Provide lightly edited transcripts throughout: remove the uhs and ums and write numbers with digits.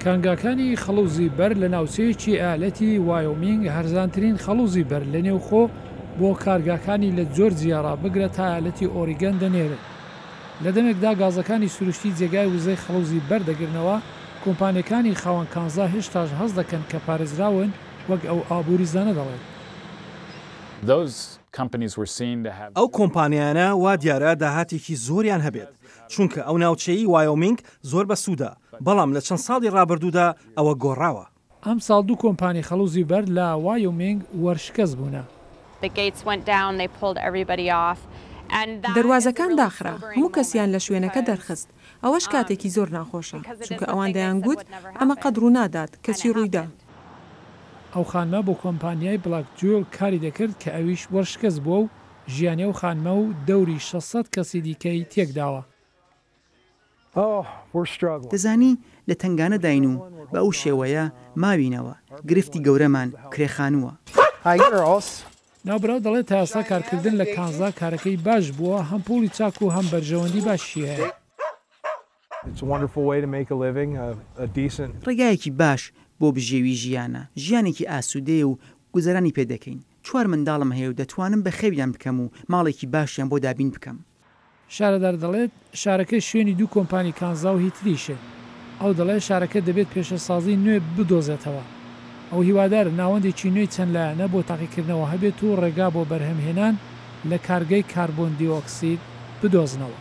کانگاکانی خەڵوزی بەر لە ناوچەیەکی ئالەتی وایۆمینگ هەرزانترین خەڵوزی بەر لە نێوخۆ بۆ کارگاکانی لە جۆرجیا بگرە تا ئالەتی ئۆریگەن دەنێرێت. لە دەمێکدا گازەکانی سروشتی جێگای وزەی خەڵوزی بەر دەگرنەوە، کۆمپانیەکانی خاوەن کانزا هێشتاش هەست دەکەن کە پارێزراون وەک ئەو ئابووریزانە دەڵێت. ئەو کۆمپانیانە وا دیارە داهاتێکی زۆریان هەبێت، چونکە ئەو ناوچەی وایۆمینگ زۆر بە سوودە، بەڵام لە چەند ساڵی ڕابردوودا ئەوە گۆڕاوە. ئەم ساڵ دوو کۆمپانی خەڵوزی بەر لە وایۆمینگ وەرشکەست بوونە. دەواازەکان داخرا، هەموو کەسیان لە شوێنەکە دەرخست. ئەوەش کاتێکی زۆر ناخۆشە، چونکە ئەوان دەیانگوت ئەمە قەدر و نادات کەچی ڕوویدا. ئەو خانمە بۆ کۆمپانیای بلاک جوێل کاری دەکرد کە ئەویش وەرشکەست بووە و ژیانی ئەو خانمە و دەوری 600 کەسی دیکەی تێکداوە. دەزانی لە تنگانە داین و بە ئەو شێوەیە ماوینەوە، گرفتی گەورەمان کرێخانووە. ناوبراو دەڵێت تا ئێستا کارکردن لە کانزا کارەکەی باش بووە، هەم پوڵی چاک و هەم بەرژەوەندی باشی هەیە. ڕێگایەکی باش بۆ بژێوی ژیانە، ژیانێکی ئاسوودەیە و گوزەرانی پێدەکەین. 4 منداڵم هەیە و دەتوانم بە خێویان بکەم و ماڵێکی باشیان بۆ دابین بکەم. شارەدار دەڵێت شارەکە شوێنی دوو کۆمپانی کانزا و هیتریشە. ئەو دەڵێت شارەکە دەبێت پێشەسازی نوێ بدۆزێتەوە. ئەو هیوادار ناوەندێکی نوێی چەند لایەنە بۆ تاقیکردنەوە هەبێت و ڕێگا بۆ بەرهەمهێنان لە کارگەی کاربۆن دیۆکسید بدۆزنەوە.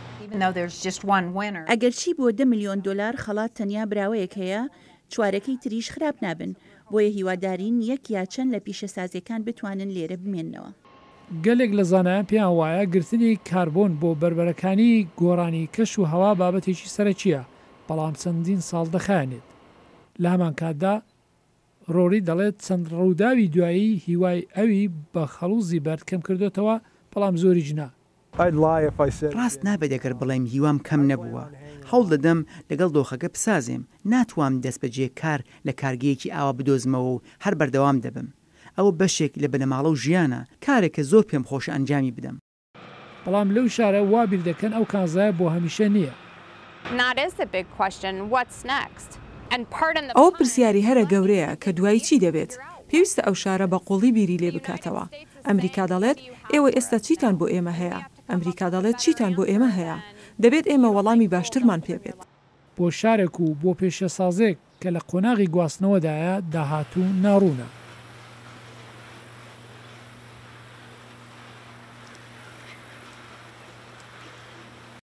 ئەگەر چی بۆ 10 ملیۆن دلار خەڵات تەنیا براوەیەک هەیە، چوارەکەی تریش خراپ نابن، بۆیە هیوادارین یەک یا چەند لە پیشەسازیەکان بتوانن لێرە بمێننەوە. گەلێک لە زانایان پێیان وایە گرتنی کاربۆن بۆ بربەرەکانی گۆڕانی کەش و هەوا بابەتێکی سەرەکیە، بەڵام چەندین ساڵ دەخایەنێت. لە هەمان کاتدا ڕۆری دەڵێت چەند ڕووداوی دوایی هیوای ئەوی بە خەڵوزی بەرد کەم کردوتەوە، بەڵام زۆری جنا. ڕاست نابێت ئەگەر بڵێم هیوام کەم نەبووە. هەوڵ دەدەم لەگەڵ دۆخەکە بسازێم، ناتوانم دەست بەجێ کار لە کارگەیەکی ئاوا بدۆزمەوە و هەر بەردەوام دەبم. ئەوە بەشێک لە بنەماڵە و ژیانە، کارێکە زۆر پێم خۆش ئەنجامی بدەم. بەڵام لەو شارە وا بیر دەکەن ئەو کانزایە بۆ هەمیشە نییە. ئەو پرسیاری هەرە گەورەیە کە دوایی چی دەبێت؟ پێویستە ئەو شارە بە قوڵی بیری لێ بکاتەوە. ئەمریکا دەڵێت ئێوە ئێستا چیتان بۆ ئێمە هەیە؟ ئەمریکا دەڵێت چیتان بۆ ئێمە هەیە؟ دەبێت ئێمە وەڵامی باشترمان پێبێت. بۆ شارێک و بۆ پێشەسازێک کە لە قۆناغی گواستنەوەدایە داهاتوو ناڕوونە.